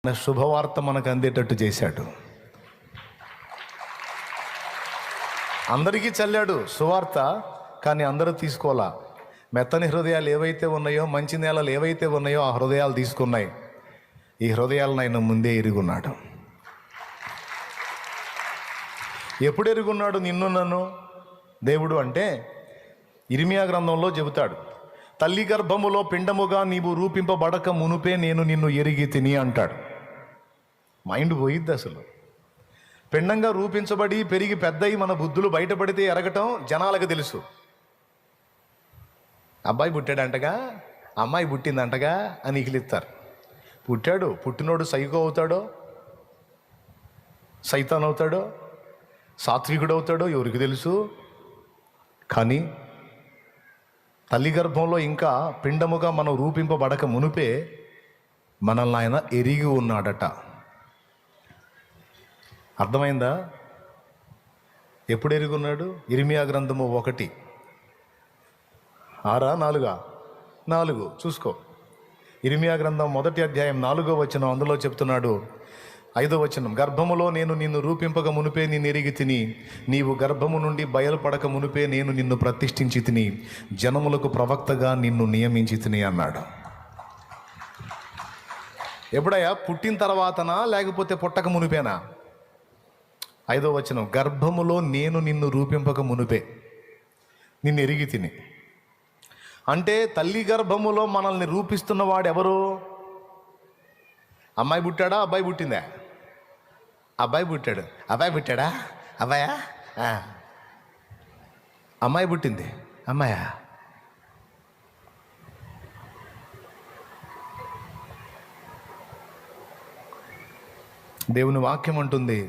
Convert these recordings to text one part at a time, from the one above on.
శుభవార్త మనకు అందేటట్టు చేశాడు. అందరికీ చల్లాడు సువార్త, కానీ అందరూ తీసుకోవాలా. మెత్తని హృదయాలు ఏవైతే ఉన్నాయో, మంచి నేలలు ఏవైతే ఉన్నాయో ఆ హృదయాలు తీసుకున్నాయి. ఈ హృదయాలను ఆయన ముందే ఎరుగున్నాడు. ఎప్పుడు ఎరుగున్నాడు నిన్ను నన్ను దేవుడు అంటే, ఇర్మియా గ్రంథంలో చెబుతాడు, తల్లి గర్భములో పిండముగా నీవు రూపింపబడక మునుపే నేను నిన్ను ఎరిగి తిని అంటాడు. మైండ్ పోయిద్ది అసలు. పిండంగా రూపించబడి పెరిగి పెద్దయి మన బుద్ధులు బయటపడితే ఎరగటం జనాలకు తెలుసు. అబ్బాయి పుట్టాడంటగా, అమ్మాయి పుట్టిందంటగా అని ఇకిలిస్తారు. పుట్టాడు, పుట్టినోడు సైకో అవుతాడో, సైతాన్ అవుతాడో, సాత్వికుడు అవుతాడో ఎవరికి తెలుసు. కానీ తల్లి గర్భంలో ఇంకా పిండముగా మనం రూపింపబడక మునుపే మనల్ని ఆయన ఎరిగి ఉన్నాడట. అర్థమైందా? ఎప్పుడు ఎరిగి ఉన్నాడు? ఇర్మియా గ్రంథము 1:6-4 చూసుకో. ఇర్మియా గ్రంథం 1వ అధ్యాయం 4వ వచనం, అందులో చెప్తున్నాడు 5వ వచనం, గర్భములో నేను నిన్ను రూపింపక మునుపే నిన్ను ఎరిగి తిని, నీవు గర్భము నుండి బయలుపడక మునుపే నేను నిన్ను ప్రతిష్ఠించి తిని, జనములకు ప్రవక్తగా నిన్ను నియమించి తిని అన్నాడు. ఎప్పుడయ్యా? పుట్టిన తర్వాతనా లేకపోతే పుట్టక మునిపేనా? 5వ వచనం, గర్భములో నేను నిన్ను రూపింపక మునుపే నిన్ను ఎరిగి తిని. అంటే తల్లి గర్భములో మనల్ని రూపిస్తున్నవాడు ఎవరు? అమ్మాయి పుట్టాడా, అబ్బాయి పుట్టిందా? అబ్బాయి పుట్టాడు. అబ్బాయి పుట్టాడా? అబ్బాయా? అమ్మాయి పుట్టింది. అమ్మాయా? దేవుని వాక్యం అంటుంది,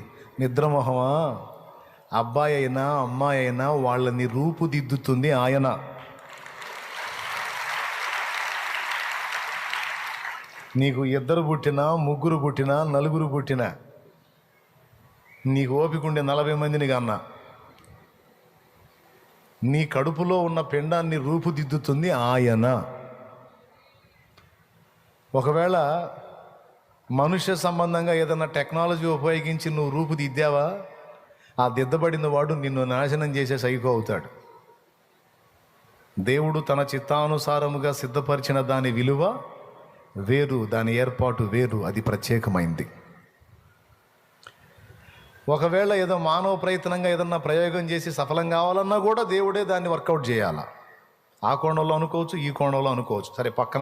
నిద్రమోహమా, అబ్బాయి అయినా అమ్మాయి అయినా వాళ్ళని రూపుదిద్దుతుంది ఆయన. నీకు 2 పుట్టినా, 3 పుట్టినా, 4 పుట్టినా, నీకు ఓపిక ఉండే 40 మందిని కన్నా, నీ కడుపులో ఉన్న పిండాన్ని రూపుదిద్దుతుంది ఆయన. ఒకవేళ మనుష్య సంబంధంగా ఏదైనా టెక్నాలజీ ఉపయోగించి నువ్వు రూపుదిద్దావా, ఆ దిద్దబడిన వాడు నిన్ను నాశనం చేసే సైకో అవుతాడు. దేవుడు తన చిత్తానుసారముగా సిద్ధపరిచిన దాని విలువ వేరు, దాని ఏర్పాటు వేరు, అది ప్రత్యేకమైంది. ఒకవేళ ఏదో మానవ ప్రయత్నంగా ఏదన్నా ప్రయోగం చేసి సఫలం కావాలన్నా కూడా దేవుడే దాన్ని వర్కౌట్ చేయాలా. ఆ కోణంలో అనుకోవచ్చు, ఈ కోణంలో అనుకోవచ్చు. సరే, పక్కన